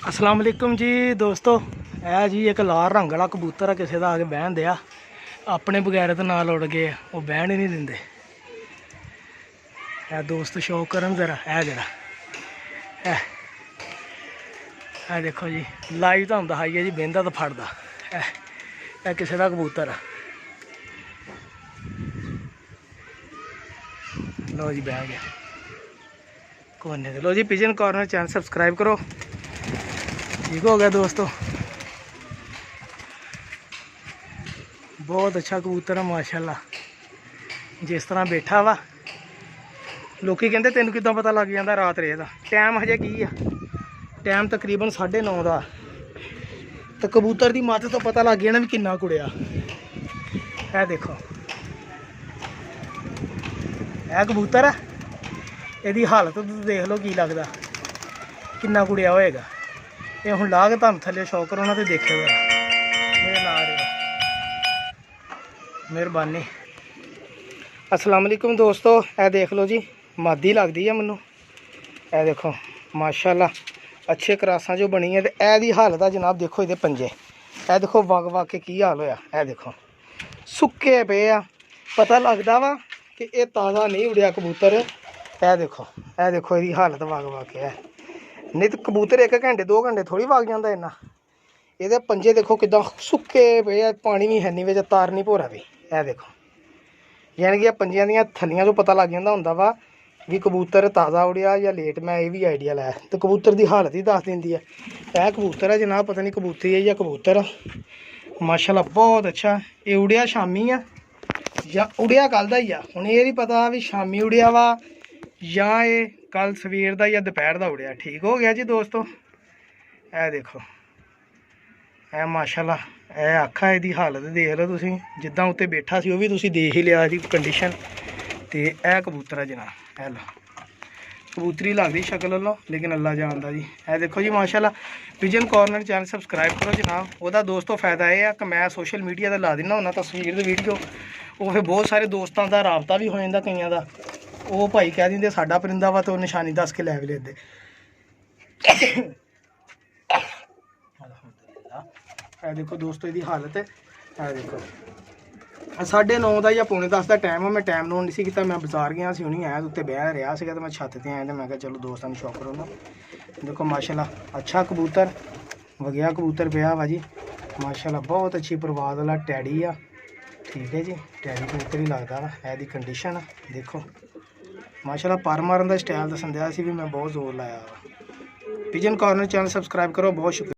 अस्सलाम वालेकुम जी दोस्तों। है जी एक लाल रंग वाला कबूतर है, किसी का आके बहन दिया अपने बगैर तो नाल उड़ गए, वो बहन ही नहीं देंगे। है दोस्त शौक करन जरा, है जरा है देखो जी, लाइव तो दिखाई है जी, बहदा तो फटदा है किसी का कबूतर है। लो जी बह गया कोने से। लो जी पिजन कॉर्नर चैनल सब्सक्राइब करो। ठीक हो गया दोस्तों, बहुत अच्छा कबूतर है माशाल्लाह। जिस तरह बैठा वा, लोग कहते तेन कि पता लग जाता रात रेह का। टाइम हजे की आ, टाइम तकरीबन 9:30 का, तो कबूतर की मत्त तो पता लग गया ना भी किन्ना कुड़िया है। देखो यह कबूतर है, यदी हालत देख लो की लगता किन्ना कुड़िया होएगा। ये हूँ ला के तुम थले शौक करो ना तो देखो जरा। मेरे नाल मेहरबानी। अस्सलाम वालेकुम दोस्तों। ए देख लो जी, मादी लगती है मैनू। ए देखो माशाल्लाह अच्छे क्रासां जो बनी है। तो एदी हालत है जनाब, देखो ये पंजे, ए देखो वग वग के की हाल होया। ए देखो सुक्के पे आ, पता लगता वा कि ये ताज़ा नहीं उड़िया कबूतर। ए देखो ये हालत वग वग के है। नहीं तो कबूतर 1 घंटे 2 घंटे थोड़ी वग जाता इन्ना। ये पंजे देखो किदा सुक्के पे आ, पानी भी है नहीं बिच, तार नहीं भोरा भी। ए देखो यानी कि पंजियां दियां थलियां जो पता लग जाता होंदा वा भी कबूतर ताज़ा उड़िया या लेट। मैं ये भी आइडिया लाया तो कबूतर की हालत ही दस दिंदी है। यह कबूतर है जनाब, पता नहीं कबूतरी है या कबूतर माशाल्लाह बहुत अच्छा। ये उड़िया शामी आ या उड़िया कल का ही आ, हूँ ये नहीं पता भी शामी उड़िया वा या ये कल सवेर का या दोपहर का उड़िया। ठीक हो गया जी दोस्तों। ए देखो है माशाल्लाह, ए अखा इसकी हालत देख लो तुम, जिदा उत्ते बैठा सी वो भी तुम देख ही लिया जी कंडीशन। तो यह कबूतर है जनाब, है लो कबूतरी लगती शक्ल लो, लेकिन अल्लाह जानता जी। है देखो जी माशाल्लाह। पिजन कॉर्नर चैनल सब्सक्राइब करो जनाब। वह दोस्तों फायदा यह है कि मैं सोशल मीडिया पर ला दिना होना तस्वीर वीडियो, वो फिर बहुत सारे दोस्तों का राबता भी हो जाता कई का। वो भाई कह देंगे साडा परिंदा वा, तो निशानी दस के लै भी लेते। देखो दोस्तों ये हालत है। देखो 9:30 का या 9:45 का टाइम है। मैं टाइम नोट नहीं किया, मैं बाजार गया सी, नहीं आया उत्ते बह रहा तो मैं छत पर आया, तो मैं चलो दोस्तों को शौक करो ना। देखो माशाल्लाह अच्छा कबूतर वगैया कबूतर पिया वा जी माशाल्लाह। बहुत अच्छी परवाज वाला टैडी आ। ठीक है जी, टैडी कबूतर ही लगता वा। एदी कंडीशन देखो माशाल्लाह। पर मारन का स्टाइल दसन दिया भी मैं बहुत जोर लाया। पिजन कॉर्नर चैनल सब्सक्राइब करो, बहुत शुक्रिया।